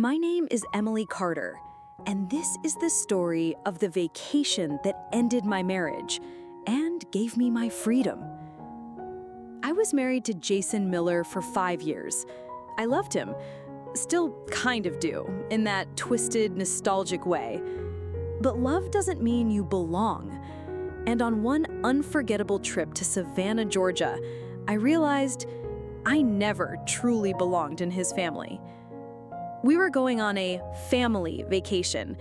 My name is Emily Carter, and this is the story of the vacation that ended my marriage and gave me my freedom. I was married to Jason Miller for 5 years. I loved him, still kind of do, in that twisted, nostalgic way. But love doesn't mean you belong. And on one unforgettable trip to Savannah, Georgia, I realized I never truly belonged in his family. We were going on a family vacation.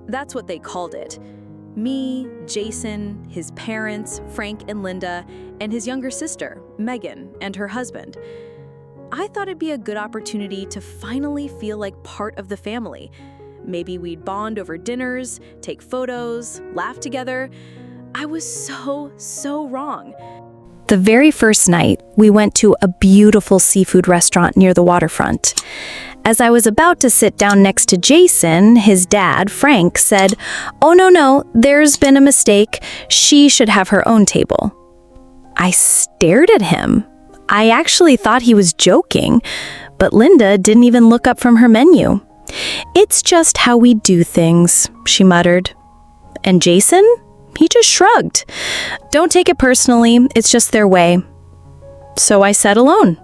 That's what they called it. Me, Jason, his parents, Frank and Linda, and his younger sister, Megan, and her husband. I thought it'd be a good opportunity to finally feel like part of the family. Maybe we'd bond over dinners, take photos, laugh together. I was so wrong. The very first night, we went to a beautiful seafood restaurant near the waterfront. As I was about to sit down next to Jason, his dad, Frank, said, "Oh, no, there's been a mistake. She should have her own table." I stared at him. I actually thought he was joking, but Linda didn't even look up from her menu. "It's just how we do things," she muttered. And Jason? He just shrugged. "Don't take it personally, it's just their way." So I sat alone,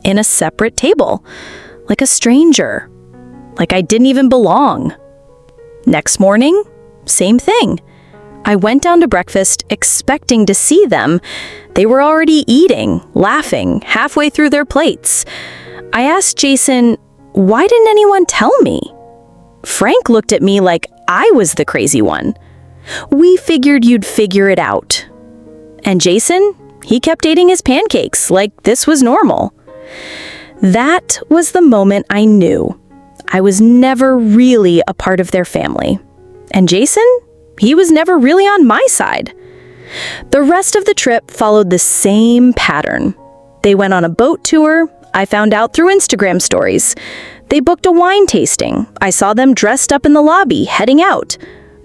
in a separate table, like a stranger, like I didn't even belong. Next morning, same thing. I went down to breakfast expecting to see them. They were already eating, laughing, halfway through their plates. I asked Jason, "Why didn't anyone tell me?" Frank looked at me like I was the crazy one. "We figured you'd figure it out." And Jason, he kept eating his pancakes like this was normal. That was the moment I knew I was never really a part of their family. And Jason, he was never really on my side. The rest of the trip followed the same pattern. They went on a boat tour. I found out through Instagram stories. They booked a wine tasting. I saw them dressed up in the lobby, heading out.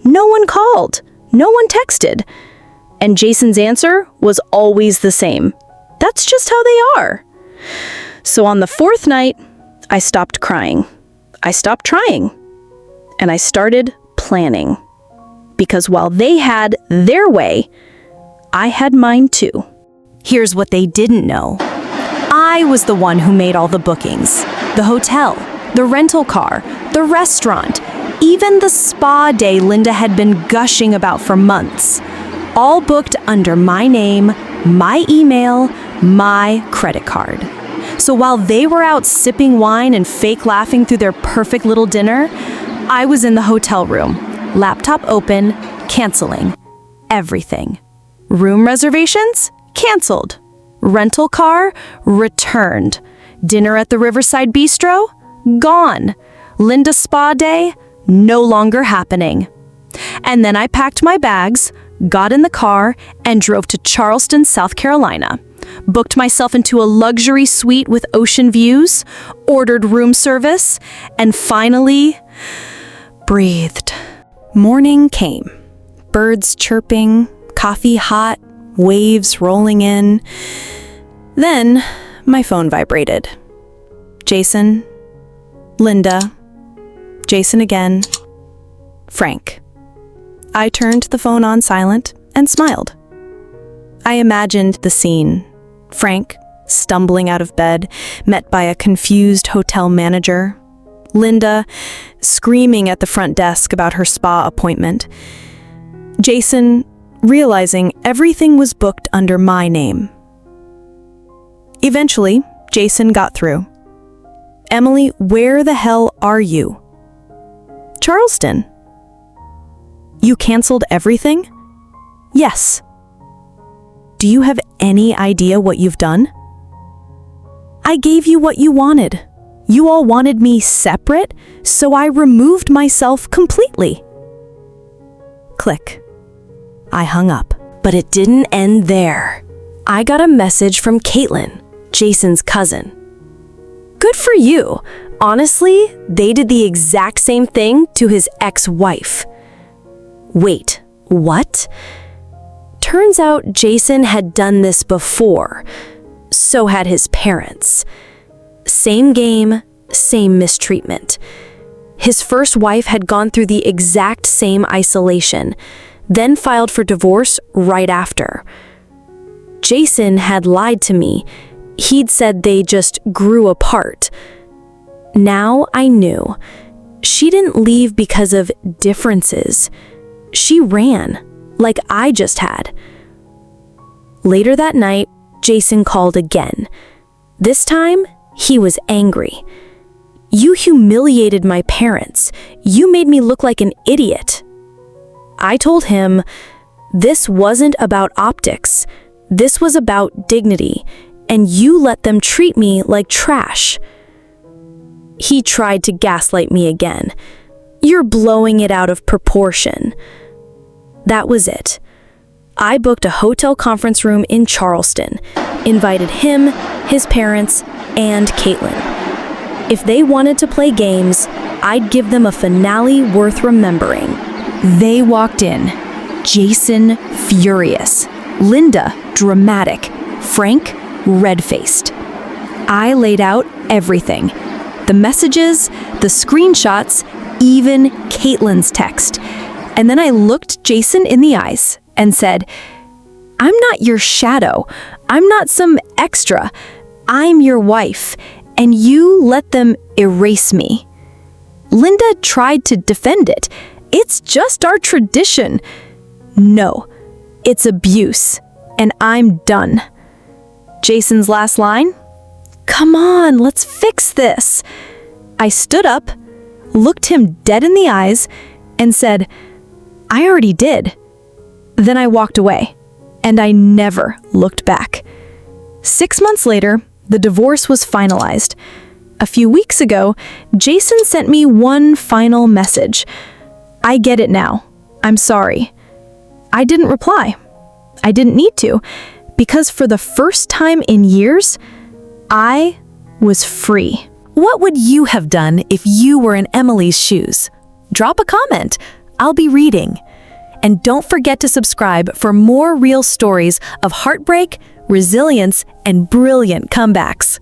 No one called. No one texted. And Jason's answer was always the same. That's just how they are. So on the fourth night, I stopped crying. I stopped trying. And I started planning. Because while they had their way, I had mine too. Here's what they didn't know. I was the one who made all the bookings. The hotel, the rental car, the restaurant, even the spa day Linda had been gushing about for months. All booked under my name, my email, my credit card. So while they were out sipping wine and fake laughing through their perfect little dinner, I was in the hotel room, laptop open, canceling everything. Room reservations? Canceled. Rental car? Returned. Dinner at the Riverside Bistro? Gone. Linda spa day? No longer happening. And then I packed my bags, got in the car, and drove to Charleston, South Carolina. Booked myself into a luxury suite with ocean views, ordered room service, and finally breathed. Morning came. Birds chirping, coffee hot, waves rolling in. Then my phone vibrated. Jason, Linda, Jason again, Frank. I turned the phone on silent and smiled. I imagined the scene. Frank, stumbling out of bed, met by a confused hotel manager. Linda, screaming at the front desk about her spa appointment. Jason, realizing everything was booked under my name. Eventually, Jason got through. "Emily, where the hell are you?" "Charleston." "You canceled everything?" "Yes." "Do you have any idea what you've done?" "I gave you what you wanted. You all wanted me separate, so I removed myself completely." Click. I hung up. But it didn't end there. I got a message from Caitlin, Jason's cousin. "Good for you. Honestly, they did the exact same thing to his ex-wife." Wait, what? Turns out Jason had done this before. So had his parents. Same game, same mistreatment. His first wife had gone through the exact same isolation, then filed for divorce right after. Jason had lied to me. He'd said they just grew apart. Now I knew. She didn't leave because of differences. She ran, like I just had. Later that night, Jason called again. This time, he was angry. "You humiliated my parents. You made me look like an idiot." I told him, "This wasn't about optics. This was about dignity, and you let them treat me like trash." He tried to gaslight me again. "You're blowing it out of proportion." That was it. I booked a hotel conference room in Charleston, invited him, his parents, and Caitlin. If they wanted to play games, I'd give them a finale worth remembering. They walked in. Jason furious. Linda dramatic. Frank red-faced. I laid out everything. The messages, the screenshots, even Caitlin's text. And then I looked Jason in the eyes and said, "I'm not your shadow. I'm not some extra. I'm your wife, and you let them erase me." Linda tried to defend it. "It's just our tradition." No, it's abuse, and I'm done. Jason's last line? "Come on, let's fix this." I stood up, looked him dead in the eyes, and said, "I already did." Then I walked away, and I never looked back. 6 months later, the divorce was finalized. A few weeks ago, Jason sent me one final message. "I get it now. I'm sorry." I didn't reply. I didn't need to, because for the first time in years, I was free. What would you have done if you were in Emily's shoes? Drop a comment. I'll be reading. And don't forget to subscribe for more real stories of heartbreak, resilience, and brilliant comebacks.